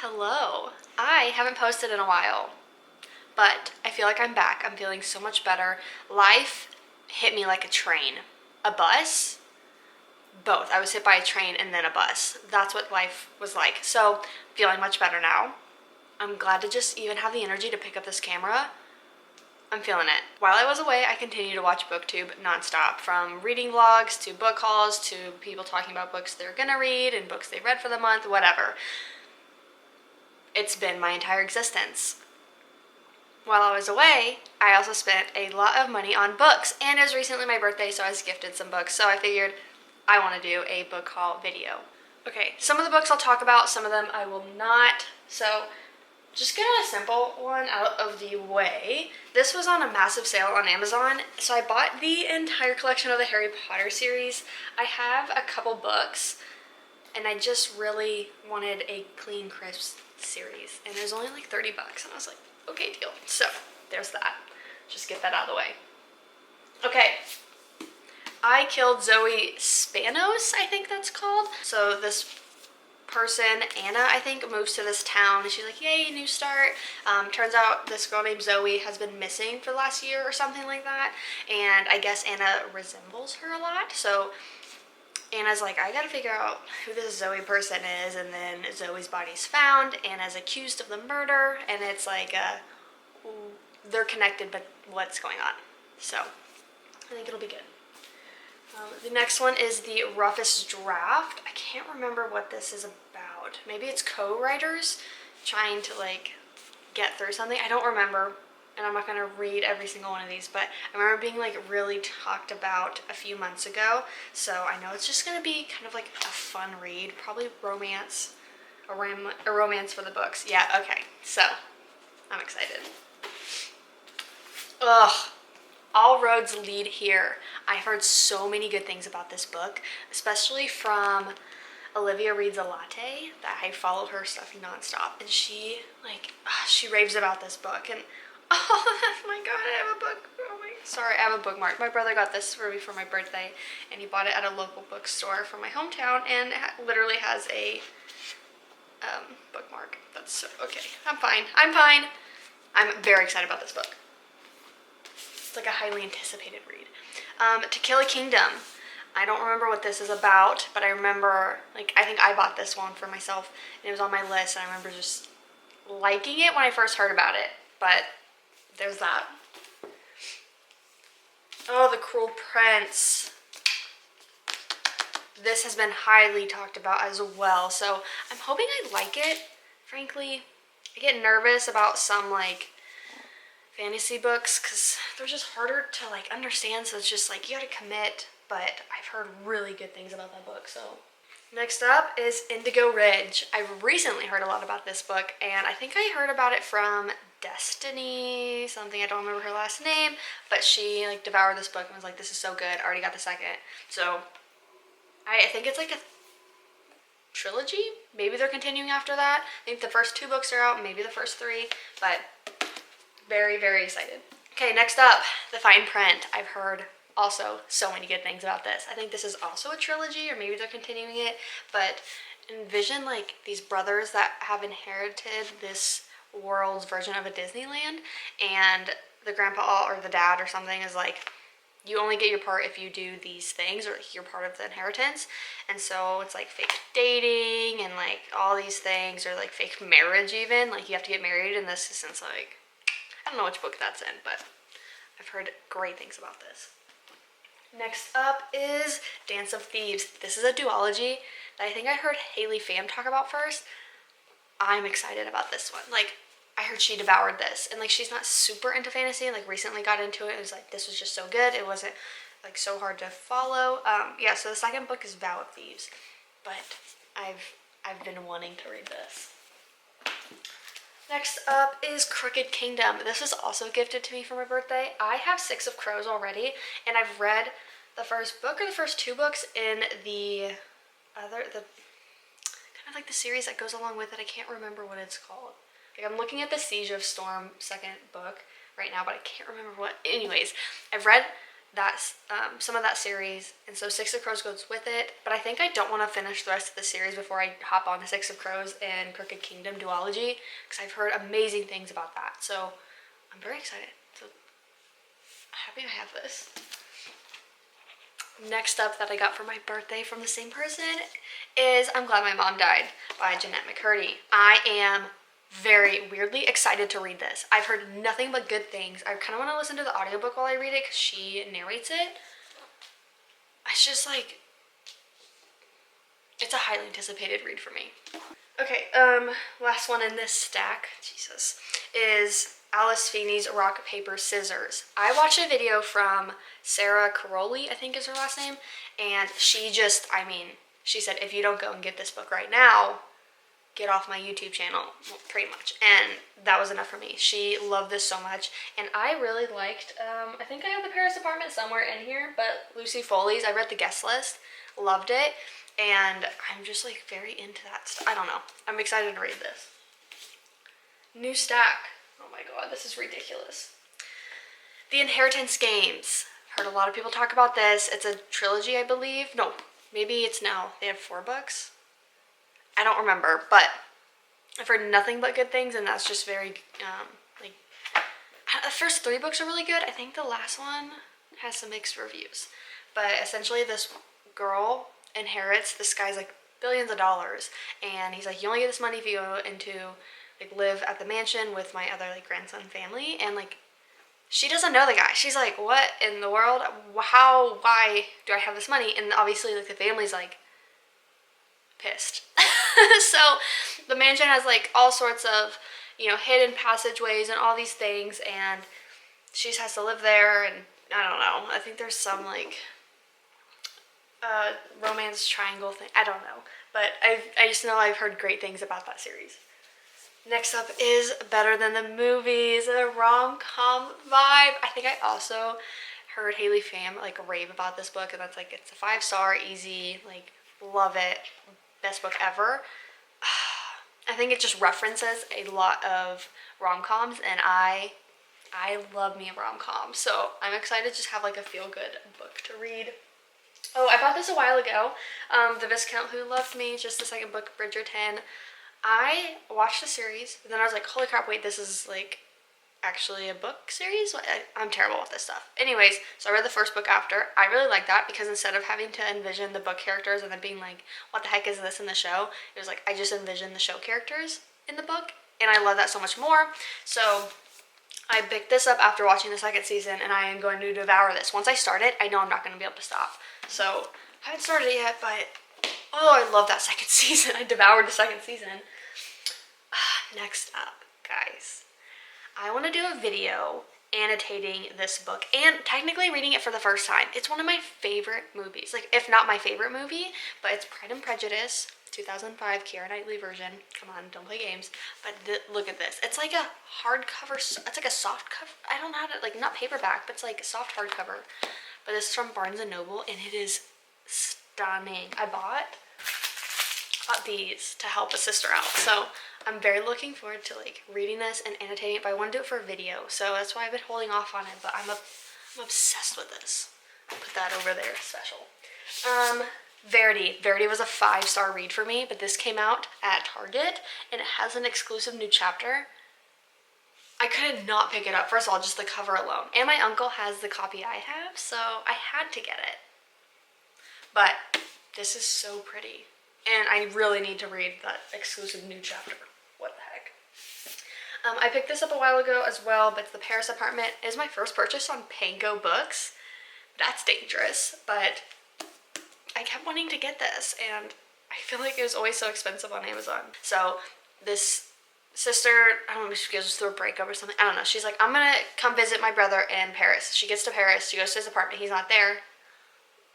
Hello. I haven't posted in a while, but I feel like I'm back. I'm feeling so much better. Life hit me like a train. A bus? Both. I was hit by a train and then a bus. That's what life was like. So, feeling much better now. I'm glad to just even have the energy to pick up this camera. I'm feeling it. While I was away, I continued to watch booktube nonstop, from reading vlogs to book hauls to people talking about books they're gonna read and books they read for the month, whatever. It's been my entire existence. While I was away, I also spent a lot of money on books, and it was recently my birthday, so I was gifted some books, so I figured I want to do a book haul video. Okay, some of the books I'll talk about, some of them I will not, so just get a simple one out of the way. This was on a massive sale on Amazon, so I bought the entire collection of the Harry Potter series. I have a couple books, and I just really wanted a clean, crisp series, and it was only like 30 bucks, and I was like, okay, deal. So there's that. Just get that out of the way. Okay, I Killed Zoe Spanos, I think that's called. So this person, Anna, I think, moves to this town, and she's like, yay, new start. Turns out this girl named Zoe has been missing for the last year or something like that, and I guess Anna resembles her a lot, so Anna's like, I gotta figure out who this Zoe person is, and then Zoe's body's found. Anna's accused of the murder, and it's like, they're connected, but what's going on? So, I think it'll be good. The next one is The Roughest Draft. I can't remember what this is about. Maybe it's co-writers trying to, like, get through something. I don't remember. And I'm not going to read every single one of these, but I remember being like really talked about a few months ago, so I know it's just going to be kind of like a fun read, probably romance, a romance for the books. Yeah, okay, so I'm excited. Ugh, All Roads Lead Here. I've heard so many good things about this book, especially from Olivia Reads a Latte. That I follow her stuff nonstop, and she raves about this book, and oh my god, I have a book. Oh my, sorry, I have a bookmark. My brother got this for me for my birthday, and he bought it at a local bookstore from my hometown, and it literally has a bookmark. That's so, okay. I'm fine. I'm very excited about this book. It's like a highly anticipated read. To Kill a Kingdom. I don't remember what this is about, but I remember, like, I think I bought this one for myself, and it was on my list, and I remember just liking it when I first heard about it, but there's that. Oh, The Cruel Prince. This has been highly talked about as well, so I'm hoping I like it. Frankly, I get nervous about some like fantasy books because they're just harder to like understand, so it's just like you gotta commit, but I've heard really good things about that book, so. Next up is Indigo Ridge. I've recently heard a lot about this book, and I think I heard about it from Destiny, something, I don't remember her last name, but she like devoured this book and was like, this is so good, I already got the second. So I think it's like a trilogy. Maybe they're continuing after that. I think the first 2 books are out, maybe the first 3, but very, very excited. Okay, next up, The Fine Print. I've heard also so many good things about this. I think this is also a trilogy, or maybe they're continuing it, but envision like these brothers that have inherited this world's version of a Disneyland, and the grandpa or the dad or something is like, you only get your part if you do these things, or you're part of the inheritance. And so it's like fake dating and like all these things, or like fake marriage even, like you have to get married in this since, like, I don't know which book that's in, but I've heard great things about this. Next up is Dance of Thieves. This is a duology that I think I heard Haley Pham talk about first. I'm excited about this one. Like, I heard she devoured this, and like she's not super into fantasy, and like recently got into it. It was like, this was just so good. It wasn't like so hard to follow. Yeah, so the second book is Vow of Thieves, but I've been wanting to read this. Next up is Crooked Kingdom. This was also gifted to me for my birthday. I have 6 of Crows already, and I've read the first book or the first 2 books in the kind of like the series that goes along with it. I can't remember what it's called. Like, I'm looking at the Siege of Storm second book right now, but I can't remember what. Anyways, I've read that's some of that series, and so Six of Crows goes with it. But I think I don't want to finish the rest of the series before I hop on to Six of Crows and Crooked Kingdom duology, because I've heard amazing things about that. So I'm very excited. So happy I have this. Next up that I got for my birthday from the same person is I'm Glad My Mom Died by Jeanette McCurdy. I am very weirdly excited to read this. I've heard nothing but good things. I kind of want to listen to the audiobook while I read it because she narrates it. It's just like, it's a highly anticipated read for me. Okay, last one in this stack, Jesus, is Alice Feeney's Rock, Paper, Scissors. I watched a video from Sarah Caroli, I think is her last name, and she said, if you don't go and get this book right now, get off my YouTube channel, well, pretty much. And that was enough for me. She loved this so much, and I really liked, I think I have the Paris Apartment somewhere in here, but Lucy Foley's, I read the guest list, loved it, and I'm just like very into that stuff. I don't know. I'm excited to read this. New stack. Oh my god, this is ridiculous. The Inheritance Games. Heard a lot of people talk about this. It's a trilogy, I believe. No, maybe it's now. They have 4 books. I don't remember, but I've heard nothing but good things, and that's just very, like, the first 3 books are really good. I think the last one has some mixed reviews. But essentially this girl inherits, this guy's like billions of dollars, and he's like, you only get this money if you go into, like, live at the mansion with my other, like, grandson family. And, like, she doesn't know the guy. She's like, what in the world? How, why do I have this money? And obviously, like, the family's like pissed. So the mansion has like all sorts of, you know, hidden passageways and all these things, and she just has to live there. And I don't know, I think there's some like romance triangle thing, I don't know, but I just know I've heard great things about that series. Next up is Better Than the Movies, a rom-com vibe. I think I also heard Haley Pham like rave about this book, and that's like, it's a 5-star, easy, like, love it, best book ever. I think it just references a lot of rom-coms, and I love me a rom-com, so I'm excited to just have like a feel-good book to read. Oh, I bought this a while ago, The Viscount Who Loved Me, just the second book, Bridgerton. I watched the series, and then I was like, holy crap, wait, this is like actually a book series? I'm terrible with this stuff. Anyways, so I read the first book after. I really like that because instead of having to envision the book characters and then being like, what the heck is this in the show? It was like, I just envisioned the show characters in the book, and I love that so much more. So I picked this up after watching the second season, and I am going to devour this. Once I start it, I know I'm not going to be able to stop. So I haven't started it yet, but oh, I love that second season. I devoured the second season. Next up, guys, I want to do a video annotating this book and technically reading it for the first time. It's one of my favorite movies, like, if not my favorite movie, but it's Pride and Prejudice, 2005 Keira Knightley version. Come on, don't play games. But look at this. It's like a hardcover, it's like a soft cover. I don't know how to, like, not paperback, but it's like a soft hardcover. But this is from Barnes & Noble, and it is stunning. I bought these to help a sister out, so I'm very looking forward to like reading this and annotating it, but I want to do it for a video, so that's why I've been holding off on it, but I'm obsessed with this. I'll put that over there, special. Verity was a 5-star read for me, but this came out at Target, and it has an exclusive new chapter. I couldn't not pick it up. First of all, just the cover alone, and my uncle has the copy I have, so I had to get it. But this is so pretty, and I really need to read that exclusive new chapter. What the heck? I picked this up a while ago as well, but The Paris Apartment is my first purchase on Pango Books. That's dangerous, but I kept wanting to get this, and I feel like it was always so expensive on Amazon. So this sister, I don't know if she goes through a breakup or something, I don't know. She's like, I'm gonna come visit my brother in Paris. She gets to Paris, she goes to his apartment, he's not there.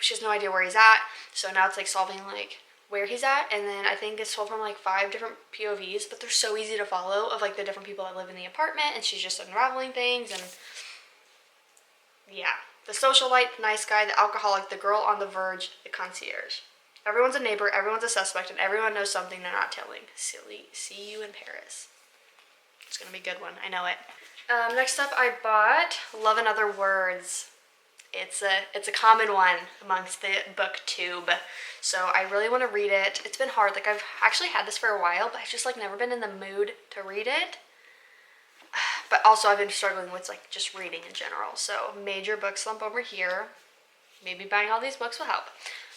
She has no idea where he's at, so now it's like solving like where he's at, and then I think it's told from like 5 different POVs, but they're so easy to follow of like the different people that live in the apartment, and she's just unraveling things. And yeah, the socialite, the nice guy, the alcoholic, the girl on the verge, the concierge. Everyone's a neighbor, everyone's a suspect, and everyone knows something they're not telling. Silly. See you in Paris. It's gonna be a good one, I know it. Next up, I bought Love and Other Words. it's a common one amongst the booktube. So I really want to read it. It's been hard. Like I've actually had this for a while, but I've just like never been in the mood to read it. But also I've been struggling with like just reading in general. So major book slump over here. Maybe buying all these books will help.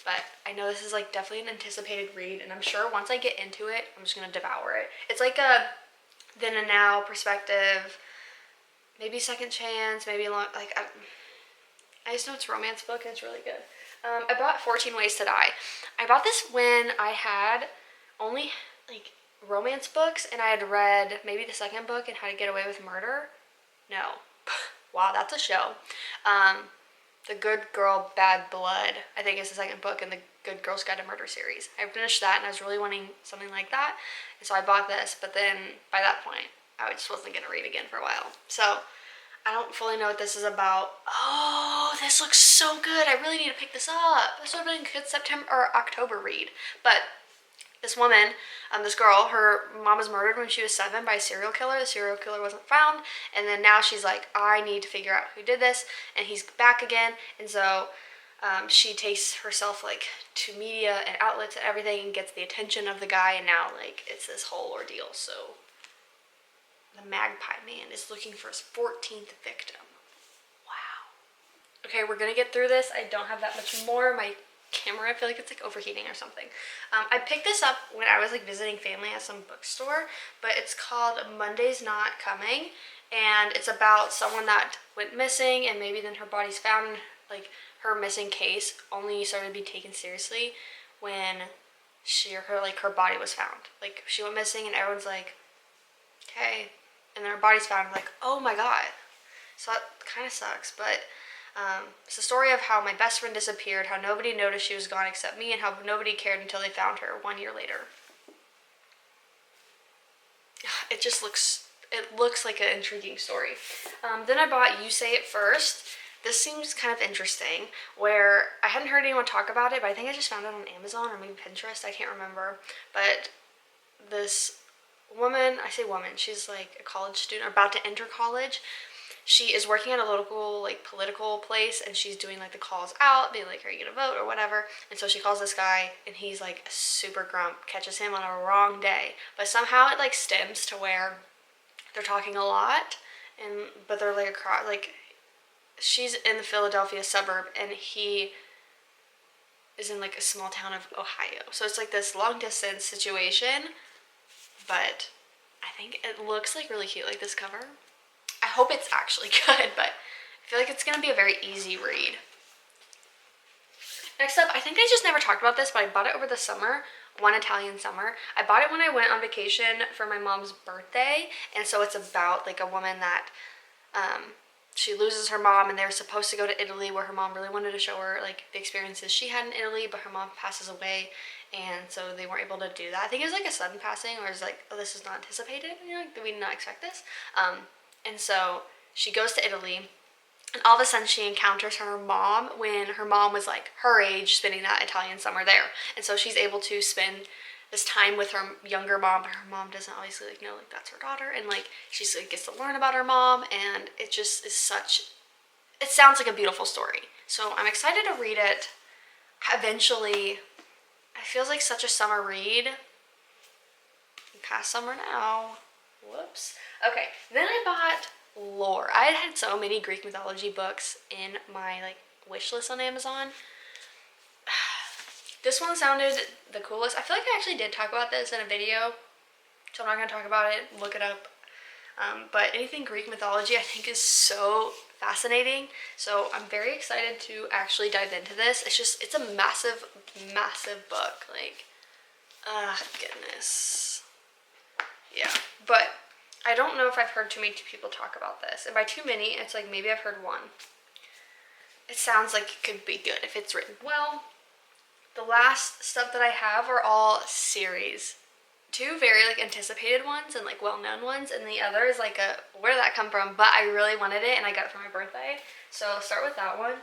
But I know this is like definitely an anticipated read, and I'm sure once I get into it, I'm just gonna devour it. It's like a then and now perspective, maybe second chance, maybe long, like I just know it's a romance book and it's really good. I bought 14 Ways to Die. I bought this when I had only like romance books, and I had read maybe the second book and How to Get Away with Murder. No. Wow, that's a show. The Good Girl, Bad Blood, I think is the second book in the Good Girl's Guide to Murder series. I finished that and I was really wanting something like that, and so I bought this, but then by that point, I just wasn't going to read again for a while. So I don't fully know what this is about. Oh, this looks so good. I really need to pick this up. This would have been a good September or October read. But this woman, this girl, her mom was murdered when she was 7 by a serial killer. The serial killer wasn't found. And then now she's like, I need to figure out who did this. And he's back again. And so she takes herself like to media and outlets and everything and gets the attention of the guy. And now like it's this whole ordeal. So the Magpie Man is looking for his 14th victim. Wow. Okay, we're gonna get through this. I don't have that much more. My camera, I feel like it's like overheating or something. I picked this up when I was like visiting family at some bookstore, but it's called Monday's Not Coming, and it's about someone that went missing and maybe then her body's found. Like her missing case only started to be taken seriously when her body was found. Like she went missing and everyone's like, okay, and then her body's found, like, oh my god. So that kind of sucks, but it's the story of how my best friend disappeared, how nobody noticed she was gone except me, and how nobody cared until they found her 1 year later. It looks like an intriguing story. Then I bought You Say It First. This seems kind of interesting, where I hadn't heard anyone talk about it, but I think I just found it on Amazon or maybe Pinterest, I can't remember. But this woman, I say woman, she's like a college student, or about to enter college. She is working at a local like political place, and she's doing like the calls out, being like, are you gonna vote or whatever? And so she calls this guy, and he's like super grump, catches him on a wrong day. But somehow it like stems to where they're talking a lot, but they're like across, like she's in the Philadelphia suburb and he is in like a small town of Ohio. So it's like this long distance situation, but I think it looks like really cute, like this cover. I hope it's actually good, but I feel like it's going to be a very easy read. Next up, I think I just never talked about this, but I bought it over the summer, One Italian Summer. I bought it when I went on vacation for my mom's birthday, and so it's about like a woman that she loses her mom, and they're supposed to go to Italy, where her mom really wanted to show her like the experiences she had in Italy, but her mom passes away, and so they weren't able to do that. I think it was like a sudden passing, or it's like, oh, this is not anticipated, you know, like, we did not expect this. And so she goes to Italy, and all of a sudden she encounters her mom when her mom was like her age, spending that Italian summer there. And so she's able to spend this time with her younger mom, but her mom doesn't obviously like know like that's her daughter, and like she like, gets to learn about her mom, and it just is it sounds like a beautiful story. So I'm excited to read it eventually. It feels like such a summer read. Past summer now. Whoops. Okay, then I bought lore. I had so many Greek mythology books in my like wish list on Amazon. This one sounded the coolest. I feel like I actually did talk about this in a video, so I'm not going to talk about it. Look it up. But anything Greek mythology I think is so fascinating. So I'm very excited to actually dive into this. It's a massive, massive book. Like, goodness. Yeah, but I don't know if I've heard too many people talk about this. And by too many, it's like maybe I've heard one. It sounds like it could be good if it's written well. The last stuff that I have are all series. Two very like anticipated ones and like well-known ones, and the other is like where did that come from? But I really wanted it and I got it for my birthday. So I'll start with that one,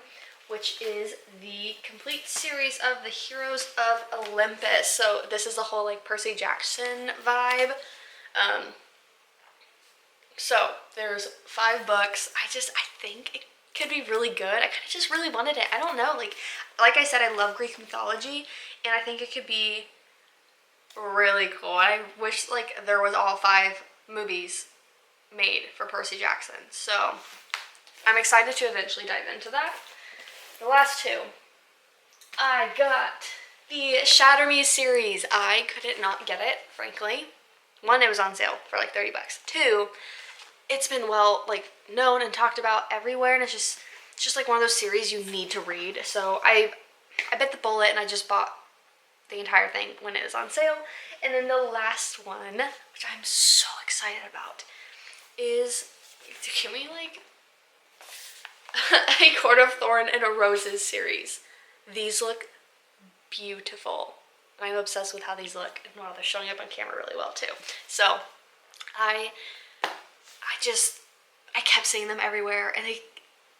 which is the complete series of the Heroes of Olympus. So this is a whole like Percy Jackson vibe. So there's 5 books. I think could be really good. I kind of just really wanted it. I don't know. Like I said, I love Greek mythology, and I think it could be really cool. I wish like there was all 5 movies made for Percy Jackson. So I'm excited to eventually dive into that. The last 2. I got the Shatter Me series. I couldn't not get it, frankly. 1, it was on sale for like $30. 2, it's been well like known and talked about everywhere, and it's just like one of those series you need to read. So I bit the bullet and I just bought the entire thing when it was on sale. And then the last one, which I'm so excited about, is, can we like A Court of Thorn and a Roses series. These look beautiful. I'm obsessed with how these look, and wow, they're showing up on camera really well too. So I kept seeing them everywhere, and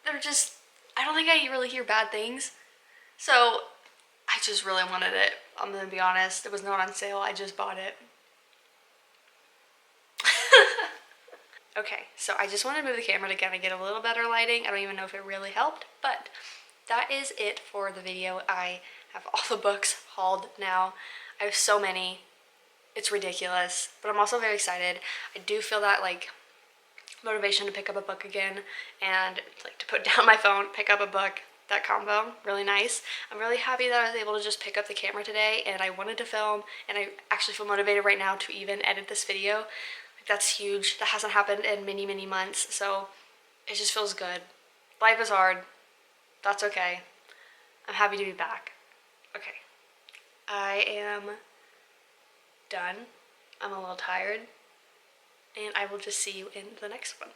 they're just, I don't think I really hear bad things. So I just really wanted it. I'm gonna be honest, it was not on sale, I just bought it. Okay, so I just want to move the camera to kind of get a little better lighting. I don't even know if it really helped, but that is it for the video. I have all the books hauled now. I have so many. It's ridiculous, but I'm also very excited. I do feel that like motivation to pick up a book again, and like to put down my phone, pick up a book. That combo, really nice. I'm really happy that I was able to just pick up the camera today, and I wanted to film, and I actually feel motivated right now to even edit this video. Like, that's huge. That hasn't happened in many, many months, so it just feels good. Life is hard. That's okay. I'm happy to be back. Okay. I am done. I'm a little tired, and I will just see you in the next one.